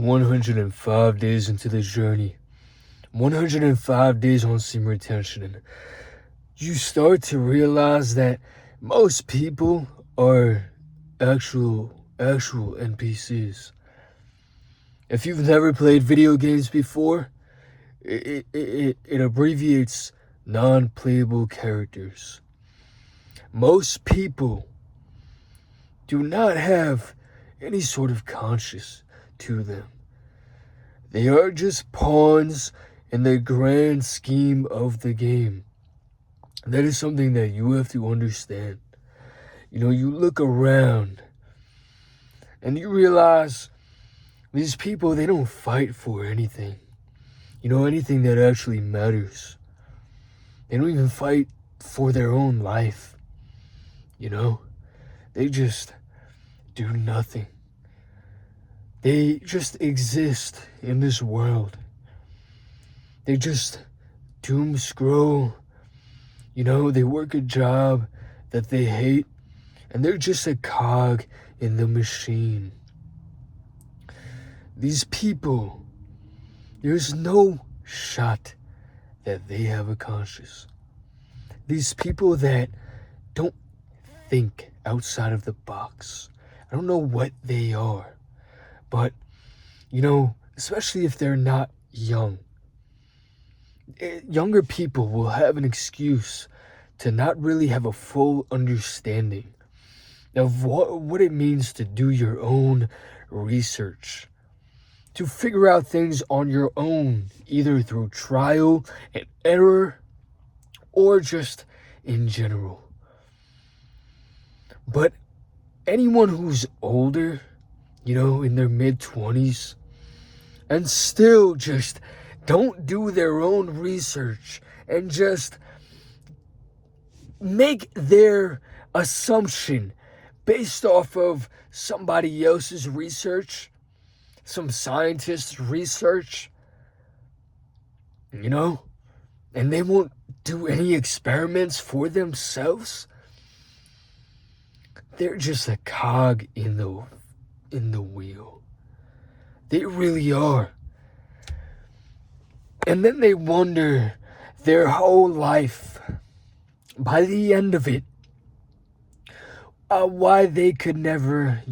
105 days into this journey, 105 days on SEMEN retention, and you start to realize that most people are actual NPCs. If you've never played video games before, it abbreviates non-playable characters. Most people do not have any sort of conscience to them. They are just pawns in the grand scheme of the game. That is something that you have to understand. You look around and you realize these people, they don't fight for anything. Anything that actually matters. They don't even fight for their own life. They just do nothing. They just exist in this world. They just doom scroll. They work a job that they hate, and they're just a cog in the machine. These people, there's no shot that they have a conscience. These people that don't think outside of the box. I don't know what they are, but, especially if they're not young. Younger people will have an excuse to not really have a full understanding of what it means to do your own research, to figure out things on your own, either through trial and error or just in general. But anyone who's older, in their mid-20s, and still just don't do their own research and just make their assumption based off of somebody else's research, some scientist's research, and they won't do any experiments for themselves. They're just a cog in the wheel. They really are. And then they wonder their whole life, by the end of it, why they could never,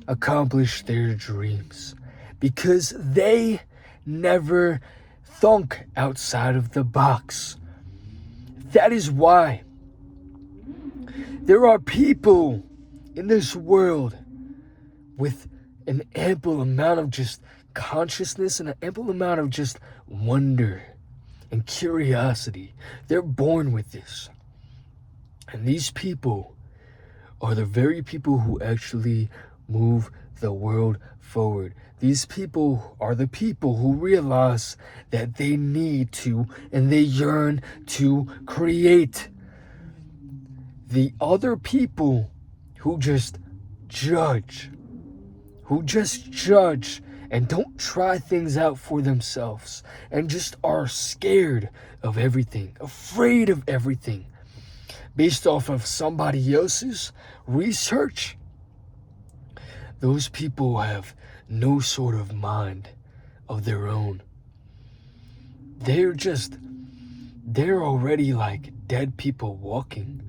accomplish their dreams. Because they never thunk outside of the box. That is why there are people in this world with an ample amount of just consciousness and an ample amount of just wonder and curiosity. They're born with this. And these people are the very people who actually move the world forward. These people are the people who realize that they need to and they yearn to create. The other people who just judge and don't try things out for themselves and just are scared of everything, afraid of everything, based off of somebody else's research, those people have no sort of mind of their own. They're already like dead people walking.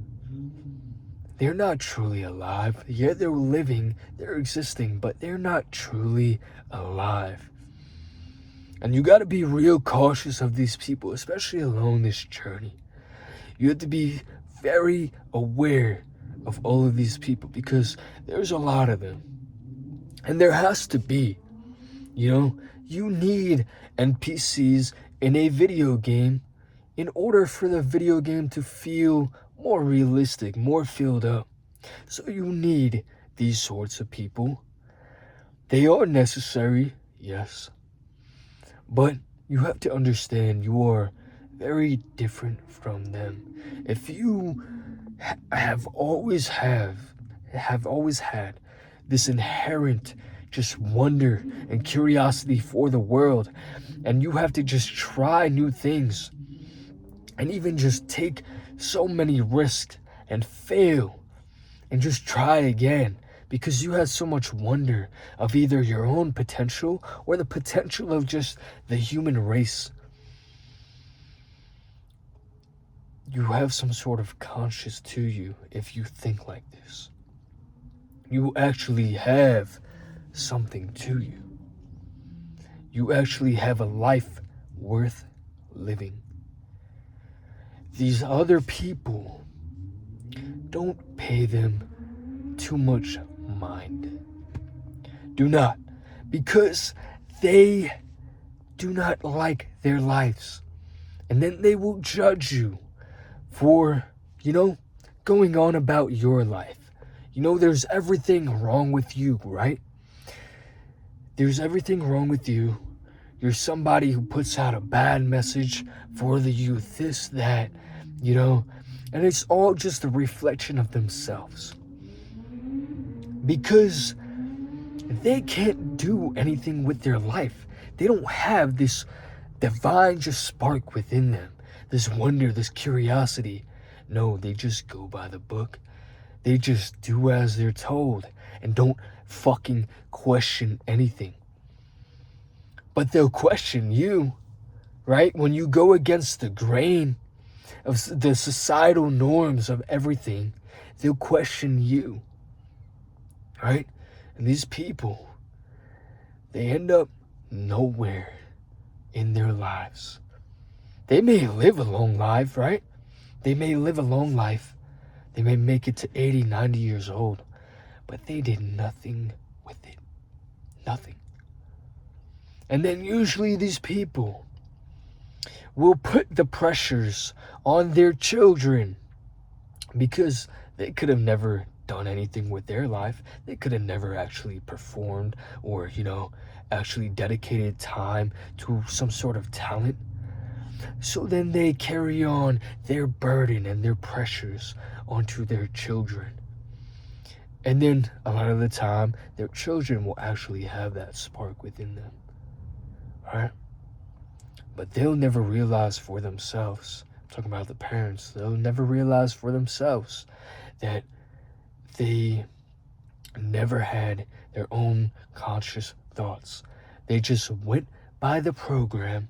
They're not truly alive. Yeah, they're living, they're existing, but they're not truly alive. And you got to be real cautious of these people, especially along this journey. You have to be very aware of all of these people because there's a lot of them. And there has to be, you need NPCs in a video game in order for the video game to feel more realistic, more filled up. So you need these sorts of people. They are necessary, yes. But you have to understand you are very different from them. If you have always had this inherent just wonder and curiosity for the world, and you have to just try new things and even just take so many risks and fail and just try again because you had so much wonder of either your own potential or the potential of just the human race. You have some sort of conscience to you if you think like this. You actually have something to you. You actually have a life worth living. These other people, don't pay them too much mind. Do not, because they do not like their lives. And then they will judge you for, going on about your life. There's everything wrong with you, right? There's everything wrong with you. You're somebody who puts out a bad message for the youth, this, that, and it's all just a reflection of themselves. Because they can't do anything with their life. They don't have this divine just spark within them, this wonder, this curiosity. No, they just go by the book. They just do as they're told and don't fucking question anything. But they'll question you, right? When you go against the grain of the societal norms of everything, they'll question you, right? And these people, they end up nowhere in their lives. They may live a long life, right? They may live a long life. They may make it to 80, 90 years old, but they did nothing with it. Nothing. And then usually these people will put the pressures on their children because they could have never done anything with their life. They could have never actually performed or, actually dedicated time to some sort of talent. So then they carry on their burden and their pressures onto their children. And then a lot of the time, their children will actually have that spark within them, right? But they'll never realize for themselves, I'm talking about the parents, they'll never realize for themselves that they never had their own conscious thoughts. They just went by the program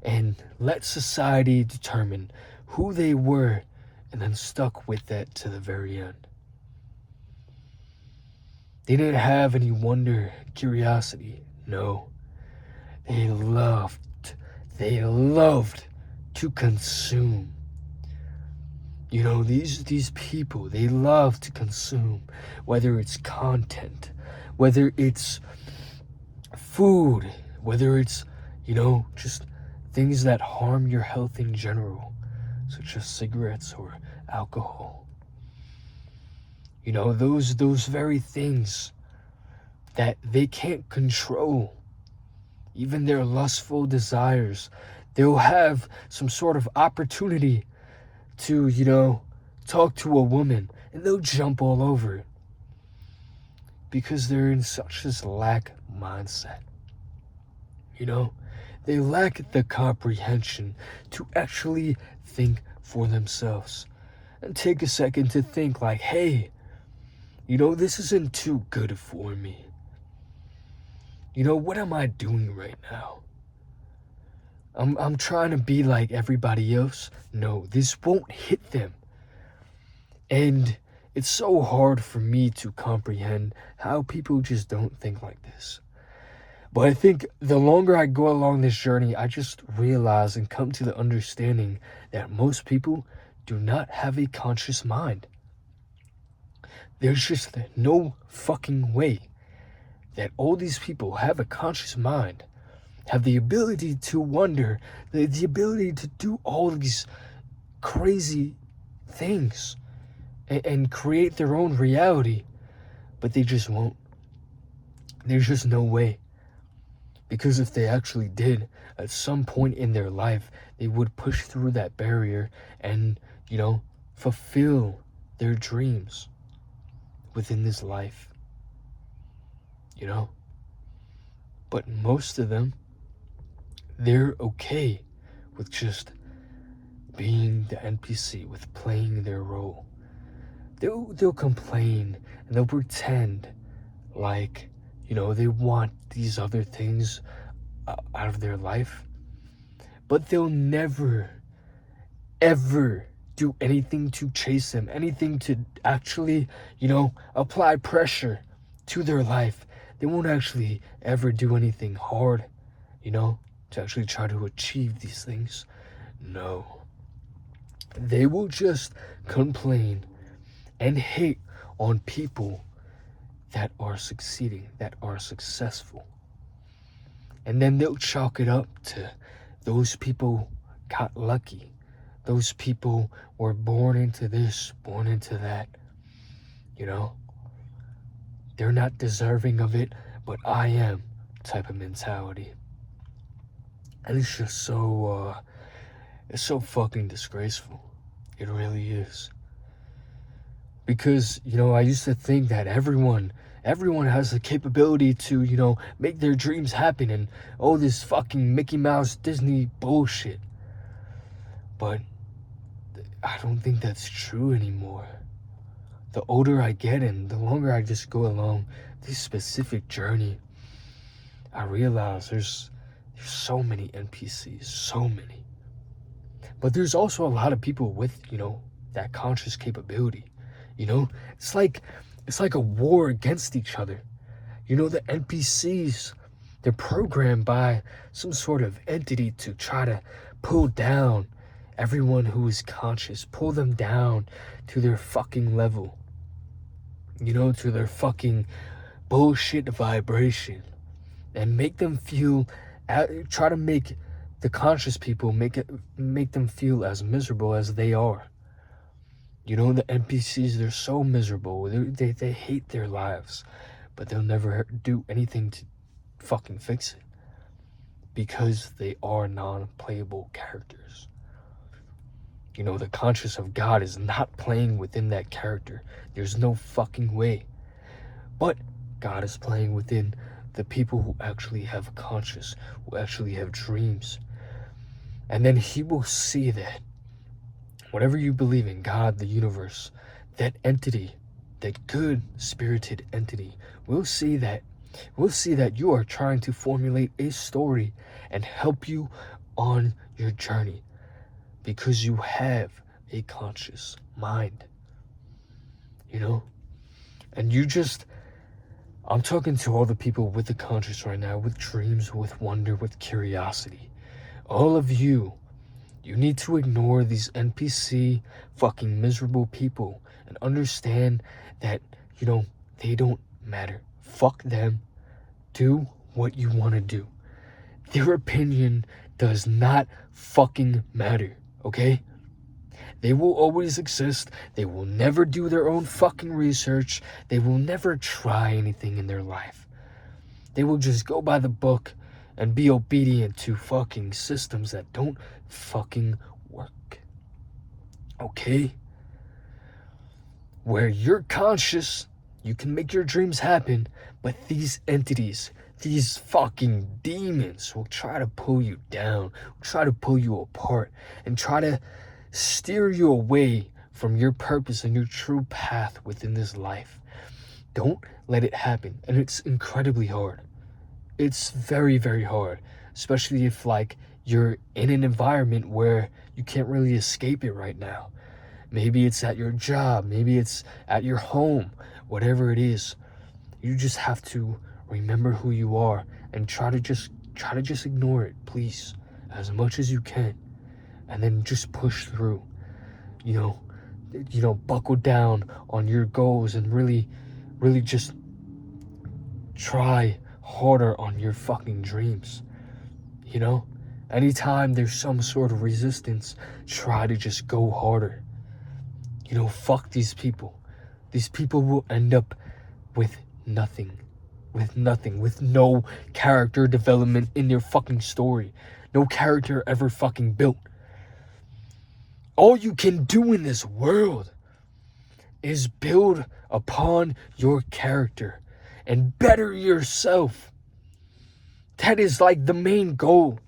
and let society determine who they were and then stuck with that to the very end. They didn't have any wonder, curiosity. No. They loved to consume. These people, they love to consume, whether it's content, whether it's food, whether it's, just things that harm your health in general, such as cigarettes or alcohol. Those very things that they can't control, even their lustful desires. They'll have some sort of opportunity to, talk to a woman, and they'll jump all over it because they're in such this lack mindset. They lack the comprehension to actually think for themselves and take a second to think like, hey, this isn't too good for me. What am I doing right now? I'm trying to be like everybody else. No, this won't hit them. And it's so hard for me to comprehend how people just don't think like this. But I think the longer I go along this journey, I just realize and come to the understanding that most people do not have a conscious mind. There's just no fucking way that all these people have a conscious mind, have the ability to wonder, the ability to do all these crazy things and create their own reality, but they just won't. There's just no way. Because if they actually did, at some point in their life, they would push through that barrier and, fulfill their dreams within this life. But most of them, they're okay with just being the NPC, with playing their role. they'll complain and they'll pretend like, they want these other things out of their life, but they'll never, ever do anything to chase them, anything to actually, apply pressure to their life. They won't actually ever do anything hard, to actually try to achieve these things. No. They will just complain and hate on people that are succeeding, that are successful. And then they'll chalk it up to those people got lucky. Those people were born into this, born into that. They're not deserving of it, but I am type of mentality. And it's just it's so fucking disgraceful. It really is. Because, I used to think that everyone has the capability to, make their dreams happen, and this fucking Mickey Mouse Disney bullshit. But I don't think that's true anymore. The older I get and the longer I just go along this specific journey, I realize there's so many NPCs, so many. But there's also a lot of people with, that conscious capability. It's like a war against each other. The NPCs, they're programmed by some sort of entity to try to pull down everyone who is conscious, pull them down to their fucking level, to their fucking bullshit vibration, and make them feel, try to make the conscious people, make them feel as miserable as they are. The NPCs, they're so miserable. They hate their lives, but they'll never do anything to fucking fix it, because they are non-playable characters. The conscious of God is not playing within that character. There's no fucking way. But God is playing within the people who actually have conscious, who actually have dreams. And then he will see that whatever you believe in, God, the universe, that entity, that good spirited entity, will see that you are trying to formulate a story and help you on your journey, because you have a conscious mind. And I'm talking to all the people with the conscious right now, with dreams, with wonder, with curiosity. All of you need to ignore these NPC fucking miserable people and understand that, they don't matter. Fuck them. Do what you want to do. Their opinion does not fucking matter, okay? They will always exist. They will never do their own fucking research. They will never try anything in their life. They will just go by the book and be obedient to fucking systems that don't fucking work. Okay? Where you're conscious, you can make your dreams happen, but these entities, these fucking demons will try to pull you down, will try to pull you apart, and try to steer you away from your purpose and your true path within this life. Don't let it happen. And it's incredibly hard. It's very, very hard, especially if you're in an environment where you can't really escape it right now. Maybe it's at your job, maybe it's at your home, whatever it is. You just have to remember who you are and try to just ignore it, please, as much as you can. And then just push through, buckle down on your goals and really, really just try harder on your fucking dreams. Anytime there's some sort of resistance, try to just go harder. Fuck these people. These people will end up with nothing, with no character development in their fucking story. No character ever fucking built. All you can do in this world is build upon your character and better yourself. That is the main goal.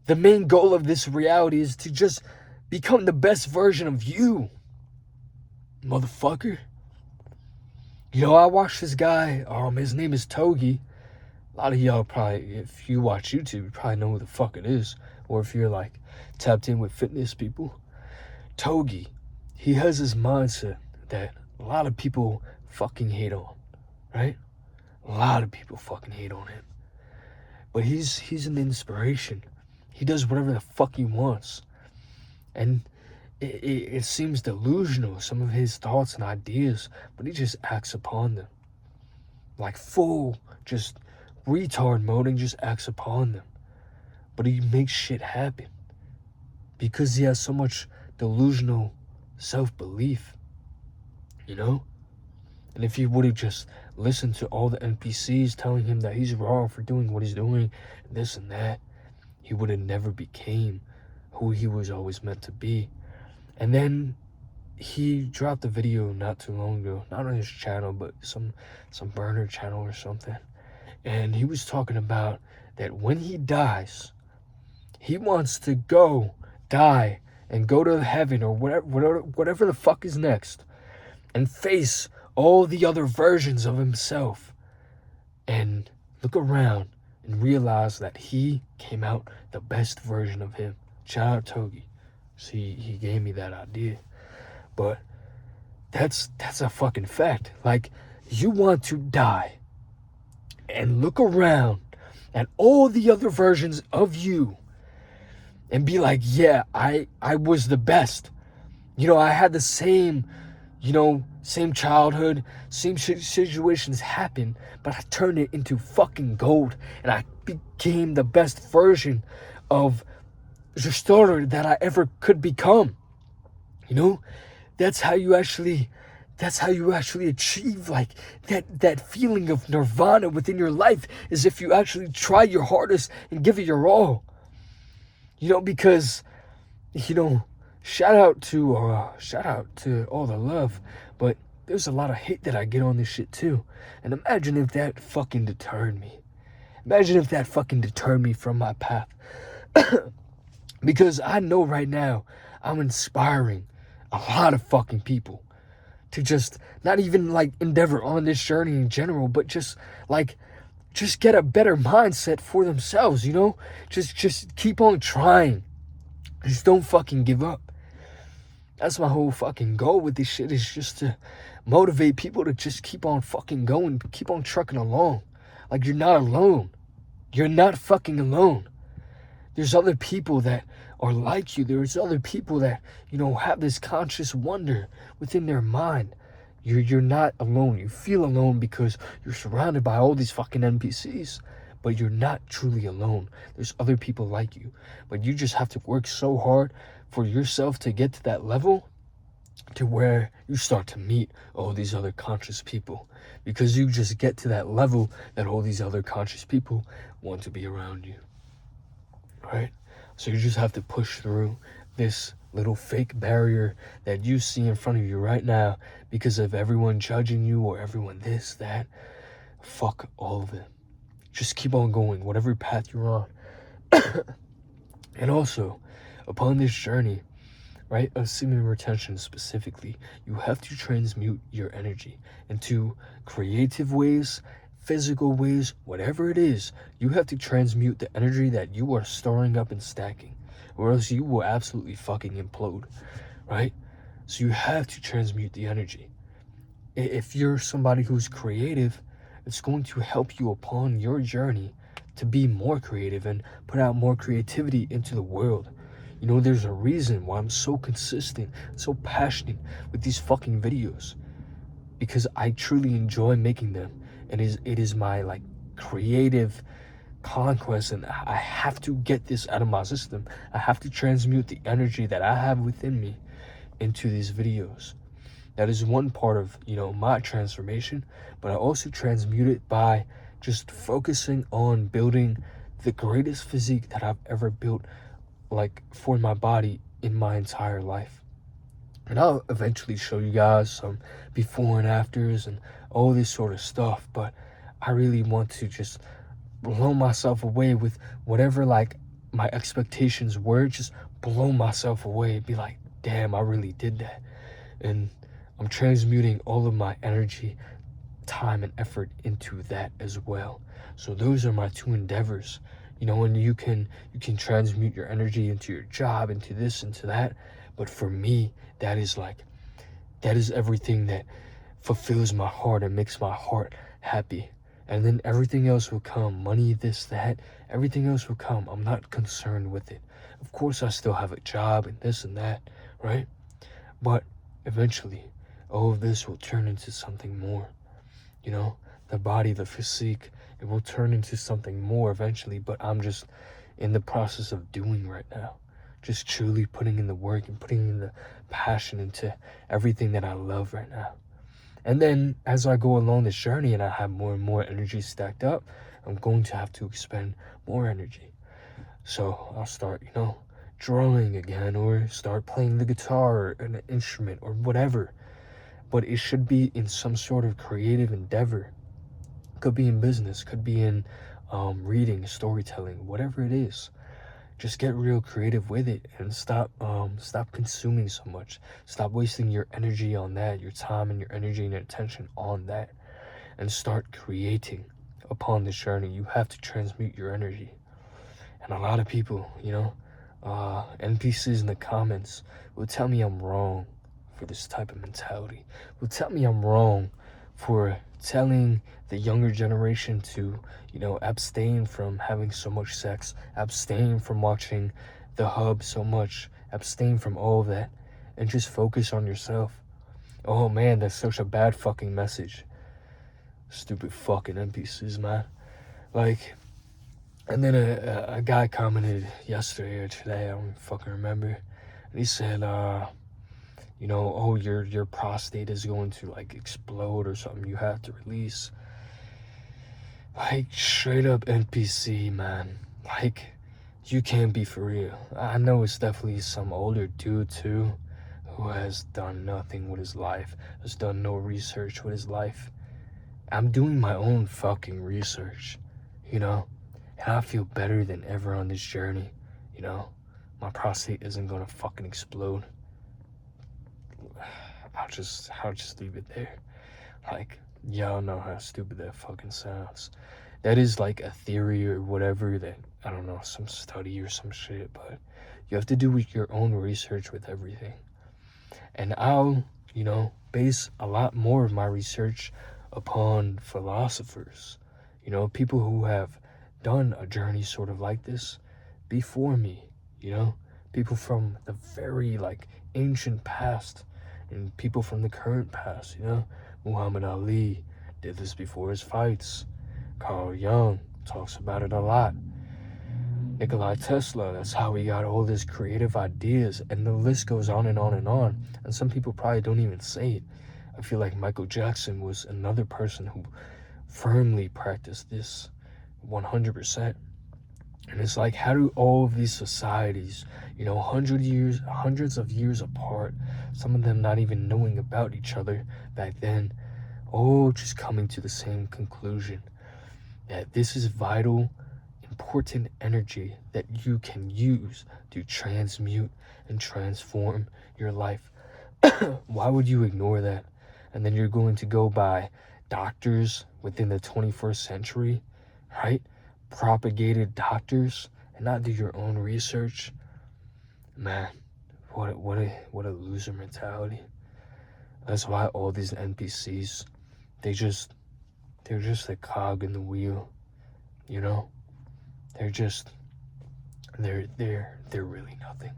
The main goal of this reality is to just become the best version of you. motherfucker. You know, I watched this guy, his name is Togi. A lot of y'all probably, if you watch YouTube, you probably know who the fuck it is. Or if you're like tapped in with fitness people. Togi, he has this mindset that a lot of people fucking hate on, right? A lot of people fucking hate on him. But he's an inspiration. He does whatever the fuck he wants. And it seems delusional, some of his thoughts and ideas, but he just acts upon them. Like full, just retard mode, and just acts upon them. But he makes shit happen. Because he has so much delusional self-belief, you know? And if he would have just listened to all the NPCs telling him that he's wrong for doing what he's doing, this and that, he would have never became who he was always meant to be. And then he dropped a video not too long ago, not on his channel, but some burner channel or something. And he was talking about that when he dies, he wants to die and go to heaven or whatever the fuck is next, and face all the other versions of himself and look around and realize that he came out the best version of him. Shout out Togi. See, he gave me that idea. But that's a fucking fact. Like, you want to die and look around at all the other versions of you and be like, yeah, I was the best. You know, I had the same childhood, same situations happen, but I turned it into fucking gold, and I became the best version of the story that I ever could become. You know, that's how you actually achieve like that feeling of nirvana within your life, is if you actually try your hardest and give it your all. You know, because, you know, shout out to all the love, but there's a lot of hate that I get on this shit too. And imagine if that fucking deterred me. Imagine if that fucking deterred me from my path. Because I know right now I'm inspiring a lot of fucking people to just not even like endeavor on this journey in general, but just get a better mindset for themselves, you know? Just keep on trying. Just don't fucking give up. That's my whole fucking goal with this shit, is just to motivate people to just keep on fucking going, keep on trucking along. Like, you're not alone. You're not fucking alone. There's other people that are like you. There's other people that, you know, have this conscious wonder within their mind. You're not alone. You feel alone because you're surrounded by all these fucking NPCs, but you're not truly alone. There's other people like you, but you just have to work so hard for yourself to get to that level to where you start to meet all these other conscious people, because you just get to that level that all these other conscious people want to be around you, right? So you just have to push through this little fake barrier that you see in front of you right now because of everyone judging you or everyone this, that. Fuck all of it. Just keep on going, whatever path you're on. And also, upon this journey, right, of semen retention specifically, you have to transmute your energy into creative ways, physical ways, whatever it is. You have to transmute the energy that you are storing up and stacking, or else you will absolutely fucking implode, right? So you have to transmute the energy. If you're somebody who's creative, it's going to help you upon your journey to be more creative and put out more creativity into the world. You know, there's a reason why I'm so consistent, so passionate with these fucking videos, because I truly enjoy making them, and it is my like creative conquest, and I have to get this out of my system. I have to transmute the energy that I have within me into these videos. That is one part of, you know, my transformation, but I also transmute it by just focusing on building the greatest physique that I've ever built, like, for my body in my entire life. And I'll eventually show you guys some before and afters and all this sort of stuff, but I really want to just blow myself away with whatever like my expectations were. Just blow myself away, be like, damn, I really did that. And I'm transmuting all of my energy, time, and effort into that as well. So those are my two endeavors. And you can transmute your energy into your job, into this, into that. But for me, that is everything that fulfills my heart and makes my heart happy. And then everything else will come. Money, this, that, everything else will come. I'm not concerned with it. Of course, I still have a job and this and that, right? But eventually, all of this will turn into something more. The body, the physique, it will turn into something more eventually, but I'm just in the process of doing right now. Just truly putting in the work and putting in the passion into everything that I love right now. And then as I go along this journey and I have more and more energy stacked up, I'm going to have to expend more energy. So I'll start, drawing again, or start playing the guitar or an instrument or whatever. But it should be in some sort of creative endeavor. Could be in business, could be in reading, storytelling, whatever it is. Just get real creative with it and stop consuming so much. Stop wasting your energy on that, your time and your energy and your attention on that, and start creating upon this journey. You have to transmute your energy. And a lot of people, NPCs in the comments will tell me I'm wrong for this type of mentality. Will tell me I'm wrong for telling the younger generation to, abstain from having so much sex, abstain from watching the hub so much, abstain from all of that, and just focus on yourself. Oh man, that's such a bad fucking message. Stupid fucking NPCs, man. And then a guy commented yesterday or today, I don't fucking remember, and he said, oh, your prostate is going to explode or something, you have to release. Straight up NPC, man. You can't be for real. I know it's definitely some older dude too who has done nothing with his life, has done no research with his life. I'm doing my own fucking research, and I feel better than ever on this journey. My prostate isn't gonna fucking explode. I'll just leave it there. Y'all know how stupid that fucking sounds. That is a theory or whatever, that, I don't know, some study or some shit, but you have to do your own research with everything. And I'll, base a lot more of my research upon philosophers, people who have done a journey sort of like this before me, people from the very ancient past and people from the current past, Muhammad Ali did this before his fights. Carl Jung talks about it a lot. Nikola Tesla, that's how he got all these creative ideas, and the list goes on and on and on. And some people probably don't even say it. I feel like Michael Jackson was another person who firmly practiced this 100%. And it's how do all of these societies, hundreds of years apart, some of them not even knowing about each other back then, all just coming to the same conclusion, that this is vital, important energy that you can use to transmute and transform your life. Why would you ignore that? And then you're going to go by doctors within the 21st century, right? Propagated doctors, and not do your own research. Man, what a loser mentality. That's why all these NPCs, they're just a cog in the wheel, they're really nothing.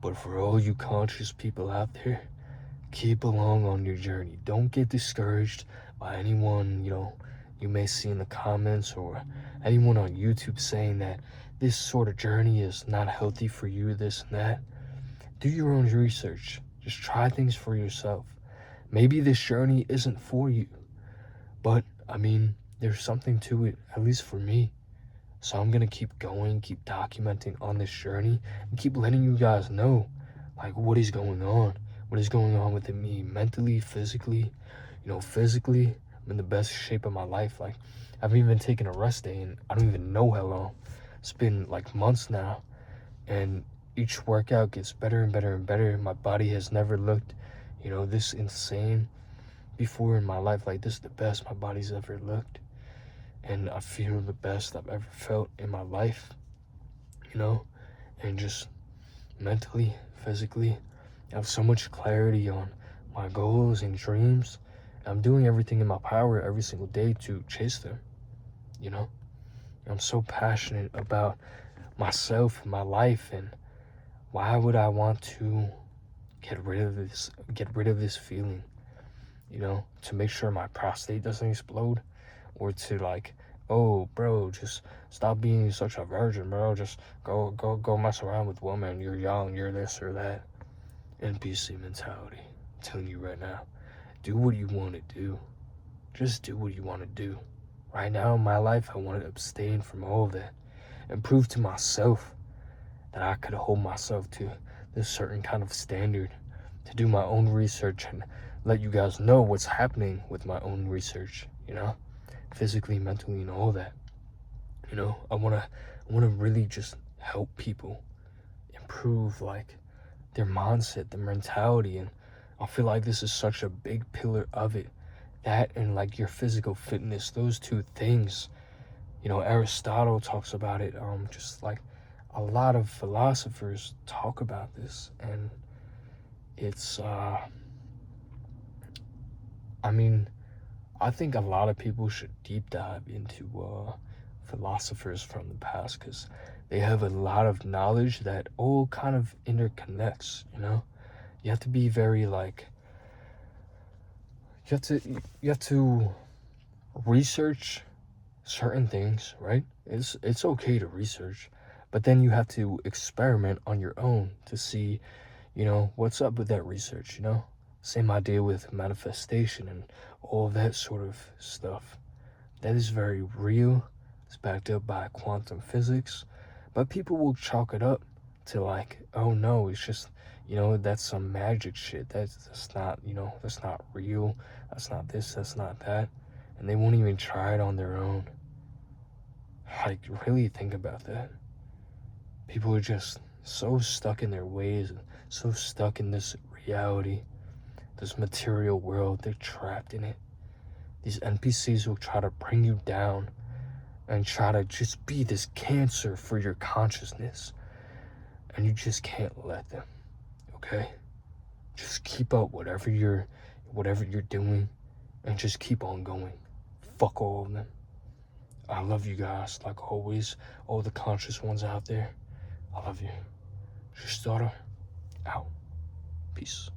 But for all you conscious people out there, keep along on your journey. Don't get discouraged by anyone, you may see in the comments, or anyone on YouTube saying that this sort of journey is not healthy for you, this and that. Do your own research. Just try things for yourself. Maybe this journey isn't for you, but there's something to it, at least for me. So I'm gonna keep going, keep documenting on this journey, and keep letting you guys know what is going on with me mentally, physically. Physically, I'm in the best shape of my life. I haven't even taken a rest day and I don't even know how long. It's been months now, and each workout gets better and better and better. My body has never looked this insane before in my life. Like, this is the best my body's ever looked, and I feel the best I've ever felt in my life, and just mentally, physically, I have so much clarity on my goals and dreams. I'm doing everything in my power every single day to chase them, I'm so passionate about myself and my life, and why would I want to get rid of this feeling, to make sure my prostate doesn't explode, or to like, oh bro, just stop being such a virgin, bro, just go mess around with women, you're young, you're this or that. NPC mentality. I'm telling you right now, do what you want to do. Just do what you want to do. Right now in my life, I want to abstain from all of that and prove to myself that I could hold myself to this certain kind of standard, to do my own research and let you guys know what's happening with my own research, physically, mentally, and all that. I want to really just help people improve like their mindset, their mentality, and I feel like this is such a big pillar of it. That and like your physical fitness, those two things. Aristotle talks about it. Just like a lot of philosophers talk about this, and it's I think a lot of people should deep dive into philosophers from the past, because they have a lot of knowledge that all kind of interconnects. You have to be very like, you have to research certain things, right? It's okay to research, but then you have to experiment on your own to see, what's up with that research. Same idea with manifestation and all of that sort of stuff. That is very real. It's backed up by quantum physics, but people will chalk it up to like, oh no, it's just, that's some magic shit. That's not, that's not real. That's not this, that's not that. And they won't even try it on their own. Like, really think about that. People are just so stuck in their ways, so stuck in this reality, this material world. They're trapped in it. These NPCs will try to bring you down and try to just be this cancer for your consciousness, and you just can't let them. Okay, just keep up whatever you're doing, and just keep on going. Fuck all of them. I love you guys, like always, all the conscious ones out there. I love you. Just starter out. Peace.